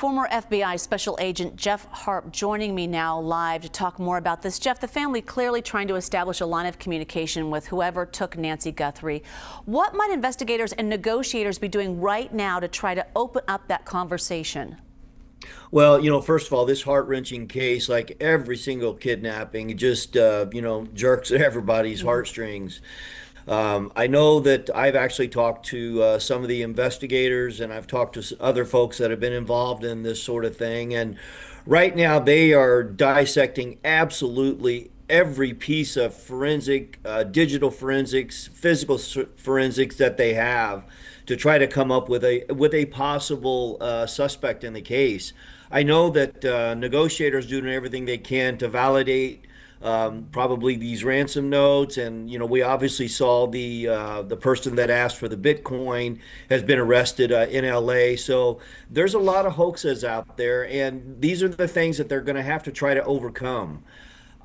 Former FBI Special Agent Jeff Harp joining me now live to talk more about this. Jeff, the family clearly trying to establish a line of communication with whoever took Nancy Guthrie. What might investigators and negotiators be doing right now to try to open up that conversation? Well, first of all, this heart-wrenching case, like every single kidnapping, it just, jerks at everybody's heartstrings. I know that I've actually talked to some of the investigators, and I've talked to other folks that have been involved in this sort of thing. And right now, they are dissecting absolutely every piece of forensic, digital forensics, physical forensics that they have to try to come up with a possible suspect in the case. I know that negotiators doing everything they can to validate probably these ransom notes, and we obviously saw the person that asked for the Bitcoin has been arrested in LA. So there's a lot of hoaxes out there, and these are the things that they're going to have to try to overcome.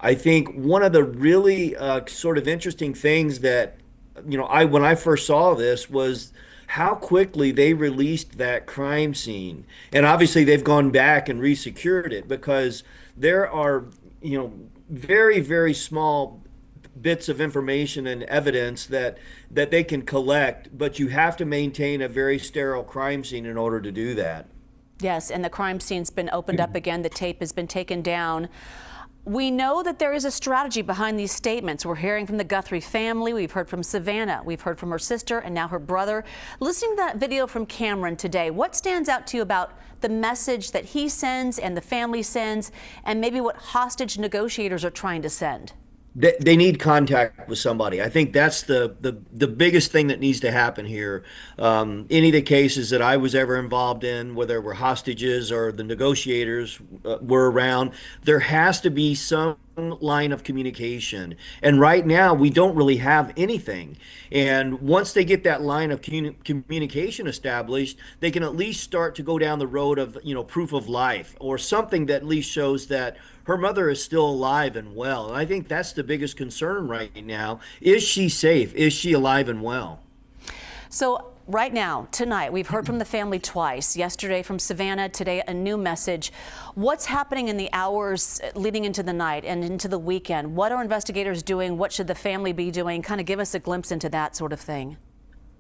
I think one of the really sort of interesting things that when I first saw this was how quickly they released that crime scene. And obviously they've gone back and resecured it, because there are very, very small bits of information and evidence that they can collect, but you have to maintain a very sterile crime scene in order to do that. Yes, and the crime scene's been opened up again. The tape has been taken down. We know that there is a strategy behind these statements. We're hearing from the Guthrie family. We've heard from Savannah. We've heard from her sister and now her brother. Listening to that video from Cameron today, what stands out to you about the message that he sends and the family sends, and maybe what hostage negotiators are trying to send? They need contact with somebody. I think that's the biggest thing that needs to happen here. Any of the cases that I was ever involved in, whether there were hostages or the negotiators were around, there has to be some line of communication. And right now, we don't really have anything. And once they get that line of communication established, they can at least start to go down the road of, proof of life, or something that at least shows that her mother is still alive and well. And I think that's the biggest concern right now. Is she safe? Is she alive and well? So right now, tonight, we've heard from the family twice. Yesterday from Savannah, today a new message. What's happening in the hours leading into the night and into the weekend? What are investigators doing? What should the family be doing? Kind of give us a glimpse into that sort of thing.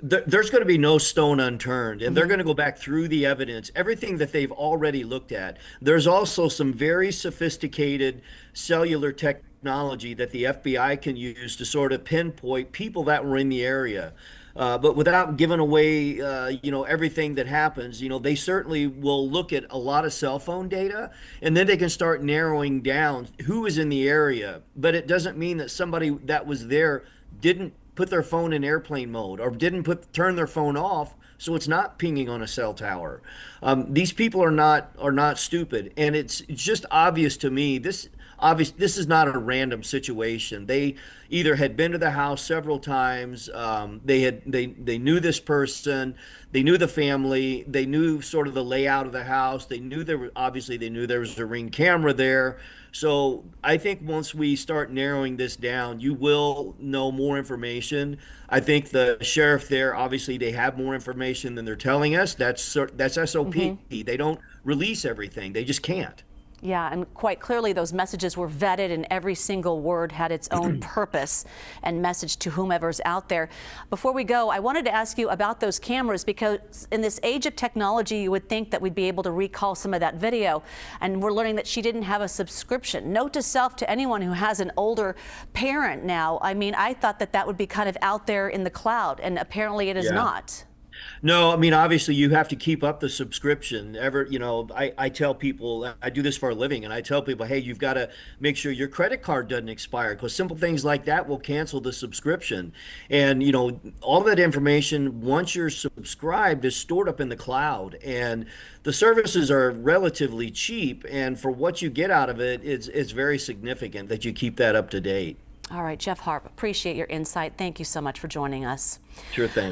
There's going to be no stone unturned, and they're going to go back through the evidence, everything that they've already looked at. There's also some very sophisticated cellular technology that the FBI can use to sort of pinpoint people that were in the area. But without giving away, everything that happens, they certainly will look at a lot of cell phone data, and then they can start narrowing down who is in the area. But it doesn't mean that somebody that was there didn't put their phone in airplane mode or didn't turn their phone off, so it's not pinging on a cell tower. These people are not stupid, and it's just obvious to me this is not a random situation. They either had been to the house several times, they knew this person, they knew the family, they knew sort of the layout of the house, they knew there was a Ring camera there. So I think once we start narrowing this down, you will know more information. I think the sheriff there, obviously they have more information than they're telling us. That's SOP. They don't release everything. They just can't. Yeah, and quite clearly those messages were vetted, and every single word had its own purpose and message to whomever's out there. Before we go, I wanted to ask you about those cameras, because in this age of technology, you would think that we'd be able to recall some of that video. And we're learning that she didn't have a subscription. Note to self, to anyone who has an older parent now, I mean, I thought that would be kind of out there in the cloud, and apparently it is not. No, I mean, obviously you have to keep up the subscription. I tell people, I do this for a living, and I tell people, hey, you've got to make sure your credit card doesn't expire, because simple things like that will cancel the subscription. And, all that information, once you're subscribed, is stored up in the cloud. And the services are relatively cheap, and for what you get out of it, it's very significant that you keep that up to date. All right, Jeff Harp, appreciate your insight. Thank you so much for joining us. Sure thing.